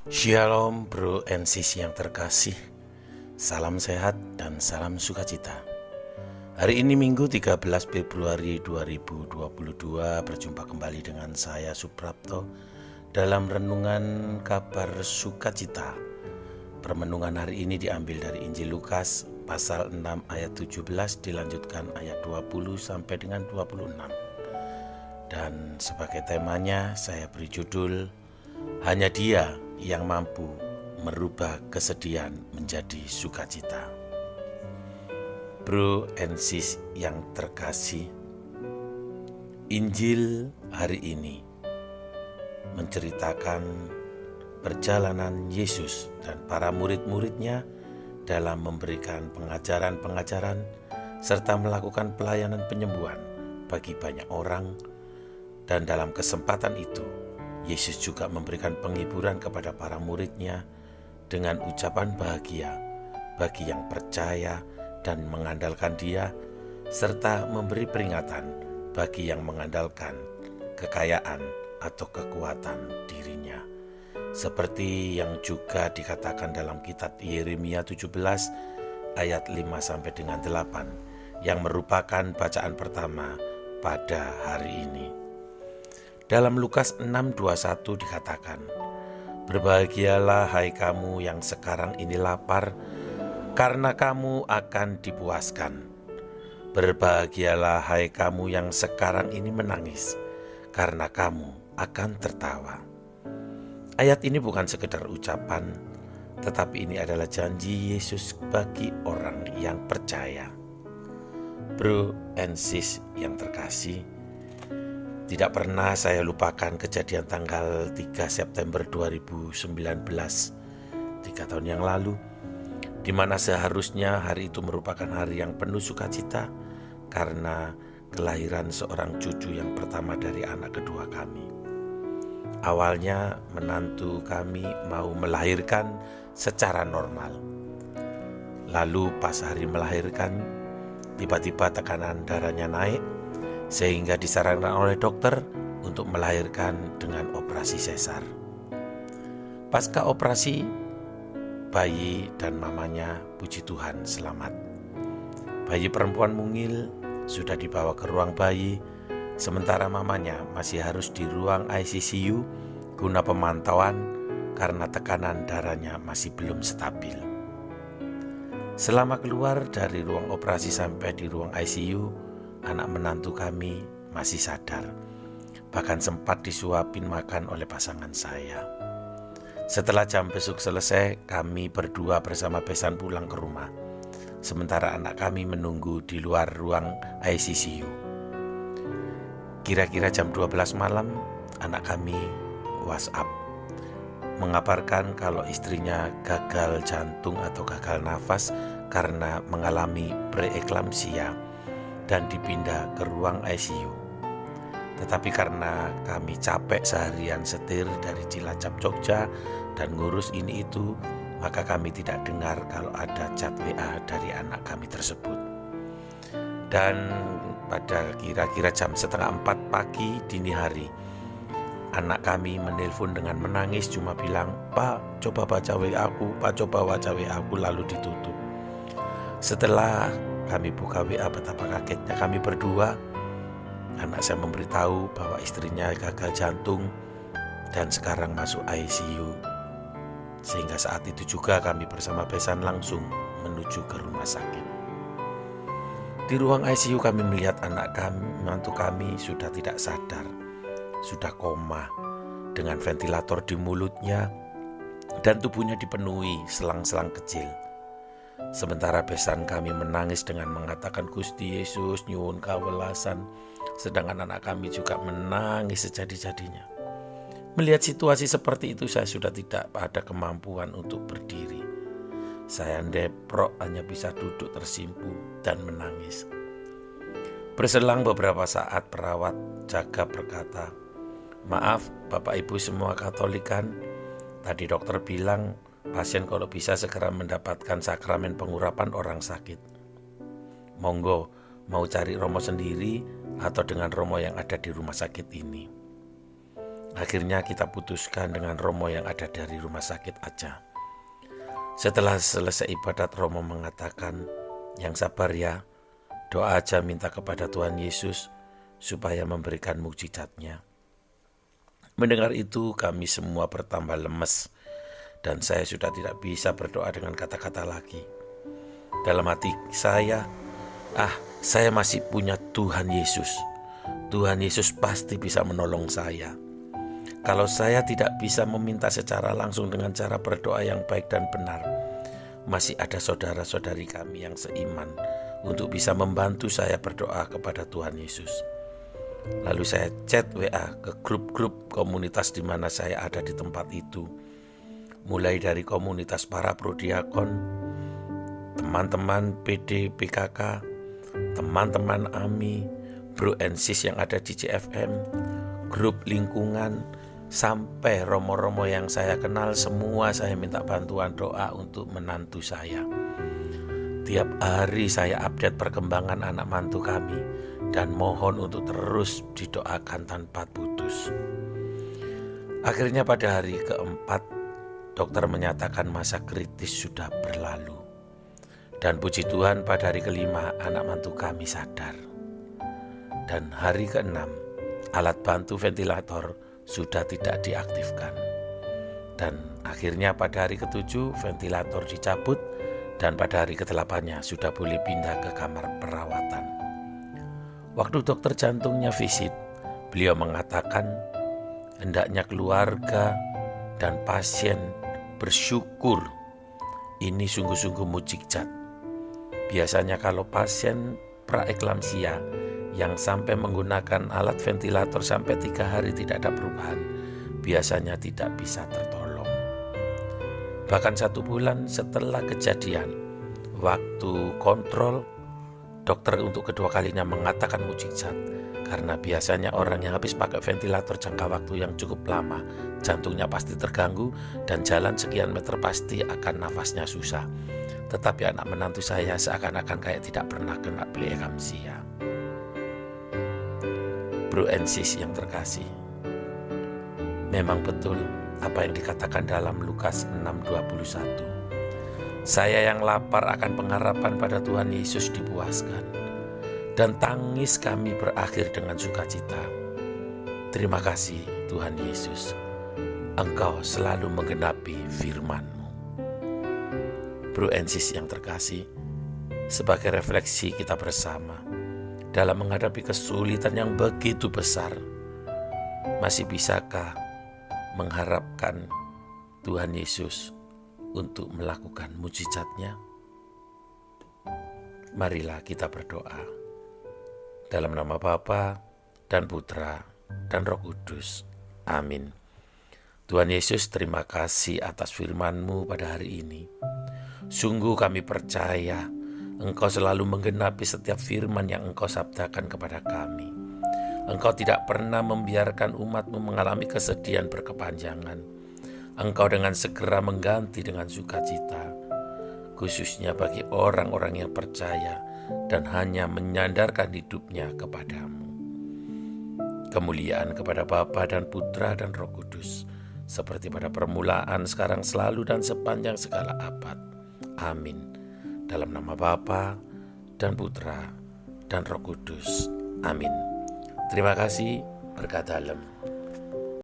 Shalom bro and sis yang terkasih. Salam sehat dan salam sukacita. Hari ini Minggu 13 Februari 2022, berjumpa kembali dengan saya Suprapto dalam renungan kabar sukacita. Permenungan hari ini diambil dari Injil Lukas pasal 6 ayat 17 dilanjutkan ayat 20 sampai dengan 26. Dan sebagai temanya saya beri judul Hanya Dia yang mampu merubah kesedihan menjadi sukacita. Bro and sis yang terkasih, Injil hari ini menceritakan perjalanan Yesus dan para murid-muridnya dalam memberikan pengajaran-pengajaran serta melakukan pelayanan penyembuhan bagi banyak orang. Dan dalam kesempatan itu, Yesus juga memberikan penghiburan kepada para muridnya dengan ucapan bahagia bagi yang percaya dan mengandalkan Dia, serta memberi peringatan bagi yang mengandalkan kekayaan atau kekuatan dirinya. Seperti yang juga dikatakan dalam kitab Yeremia 17 ayat 5 sampai dengan 8 yang merupakan bacaan pertama pada hari ini. Dalam Lukas 6:21 dikatakan, "Berbahagialah hai kamu yang sekarang ini lapar, karena kamu akan dipuaskan. Berbahagialah hai kamu yang sekarang ini menangis, karena kamu akan tertawa." Ayat ini bukan sekedar ucapan, tetapi ini adalah janji Yesus bagi orang yang percaya. Bro and sis yang terkasih, tidak pernah saya lupakan kejadian tanggal 3 September 2019, 3 tahun yang lalu, di mana seharusnya hari itu merupakan hari yang penuh sukacita karena kelahiran seorang cucu yang pertama dari anak kedua kami. Awalnya menantu kami mau melahirkan secara normal. Lalu pas hari melahirkan, tiba-tiba tekanan darahnya naik, sehingga disarankan oleh dokter untuk melahirkan dengan operasi sesar. Pasca operasi, bayi dan mamanya puji Tuhan selamat. Bayi perempuan mungil sudah dibawa ke ruang bayi, sementara mamanya masih harus di ruang ICU guna pemantauan karena tekanan darahnya masih belum stabil. Selama keluar dari ruang operasi sampai di ruang ICU, anak menantu kami masih sadar, bahkan sempat disuapin makan oleh pasangan saya. Setelah jam besuk selesai, kami berdua bersama besan pulang ke rumah, sementara anak kami menunggu di luar ruang ICU. Kira-kira jam 12 malam, anak kami WhatsApp mengabarkan kalau istrinya gagal jantung atau gagal nafas karena mengalami preeklamsia dan dipindah ke ruang ICU. Tetapi karena kami capek seharian setir dari Cilacap Jogja dan ngurus ini itu, maka kami tidak dengar kalau ada chat WA dari anak kami tersebut. Dan pada kira-kira jam 3:30 pagi dini hari, anak kami menelpon dengan menangis, cuma bilang, "Pak, coba baca WA aku, Pak, coba baca WA aku," lalu ditutup. Setelah kami buka WA, betapa kagetnya kami berdua. Anak saya memberitahu bahwa istrinya gagal jantung dan sekarang masuk ICU. Sehingga saat itu juga kami bersama besan langsung menuju ke rumah sakit. Di ruang ICU kami melihat menantu kami sudah tidak sadar, sudah koma dengan ventilator di mulutnya dan tubuhnya dipenuhi selang-selang kecil. Sementara besan kami menangis dengan mengatakan, "Gusti Yesus nyuwun kawelasan," sedangkan anak kami juga menangis sejadi-jadinya. Melihat situasi seperti itu, saya sudah tidak ada kemampuan untuk berdiri. Saya ndeprok, hanya bisa duduk tersimpu dan menangis. Berselang beberapa saat, perawat jaga berkata, "Maaf Bapak Ibu semua Katolik kan, tadi dokter bilang pasien kalau bisa segera mendapatkan sakramen pengurapan orang sakit. Monggo, mau cari romo sendiri atau dengan romo yang ada di rumah sakit ini." Akhirnya kita putuskan dengan Romo yang ada dari rumah sakit aja. Setelah selesai ibadat, Romo mengatakan, "Yang sabar ya, doa aja minta kepada Tuhan Yesus supaya memberikan mukjizatnya." Mendengar itu kami semua bertambah lemes dan saya sudah tidak bisa berdoa dengan kata-kata lagi. Dalam hati saya masih punya Tuhan Yesus. Tuhan Yesus pasti bisa menolong saya. Kalau saya tidak bisa meminta secara langsung dengan cara berdoa yang baik dan benar, masih ada saudara-saudari kami yang seiman untuk bisa membantu saya berdoa kepada Tuhan Yesus. Lalu saya chat WA ke grup-grup komunitas di mana saya ada di tempat itu. Mulai dari komunitas para prodiakon, teman-teman PD PKK, teman-teman AMI, Bro and Sis yang ada di CFM, grup lingkungan, sampai romo-romo yang saya kenal, semua saya minta bantuan doa untuk menantu saya. Tiap hari saya update perkembangan anak mantu kami dan mohon untuk terus didoakan tanpa putus. Akhirnya pada hari keempat, dokter menyatakan masa kritis sudah berlalu. Dan puji Tuhan pada hari kelima anak mantu kami sadar. Dan hari keenam, alat bantu ventilator sudah tidak diaktifkan. Dan akhirnya pada hari ketujuh ventilator dicabut dan pada hari ke-8-nya sudah boleh pindah ke kamar perawatan. Waktu dokter jantungnya visit, beliau mengatakan hendaknya keluarga dan pasien bersyukur. Ini sungguh-sungguh mukjizat. Biasanya kalau pasien praeklamsia yang sampai menggunakan alat ventilator sampai 3 hari tidak ada perubahan, biasanya tidak bisa tertolong. Bahkan 1 bulan setelah kejadian, waktu kontrol, dokter untuk kedua kalinya mengatakan mukjizat. Karena biasanya orang yang habis pakai ventilator jangka waktu yang cukup lama, jantungnya pasti terganggu dan jalan sekian meter pasti akan nafasnya susah. Tetapi anak menantu saya seakan-akan kayak tidak pernah kena preeklamsia. Bro and Sis yang terkasih, memang betul apa yang dikatakan dalam Lukas 6:21. Saya yang lapar akan pengharapan pada Tuhan Yesus dipuaskan, dan tangis kami berakhir dengan sukacita. Terima kasih Tuhan Yesus, Engkau selalu menggenapi firman-Mu. Bro and Sis yang terkasih, sebagai refleksi kita bersama dalam menghadapi kesulitan yang begitu besar, masih bisakah mengharapkan Tuhan Yesus untuk melakukan mukjizat-Nya? Marilah kita berdoa. Dalam nama Bapa dan Putra dan Roh Kudus. Amin. Tuhan Yesus, terima kasih atas firman-Mu pada hari ini. Sungguh kami percaya Engkau selalu menggenapi setiap firman yang Engkau sabdakan kepada kami. Engkau tidak pernah membiarkan umat-Mu mengalami kesedihan berkepanjangan. Engkau dengan segera mengganti dengan sukacita, khususnya bagi orang-orang yang percaya dan hanya menyandarkan hidupnya kepadamu. Kemuliaan kepada Bapa dan Putra dan Roh Kudus, seperti pada permulaan, sekarang, selalu, dan sepanjang segala abad. Amin. Dalam nama Bapa dan Putra dan Roh Kudus. Amin. Terima kasih. Berkat dalam.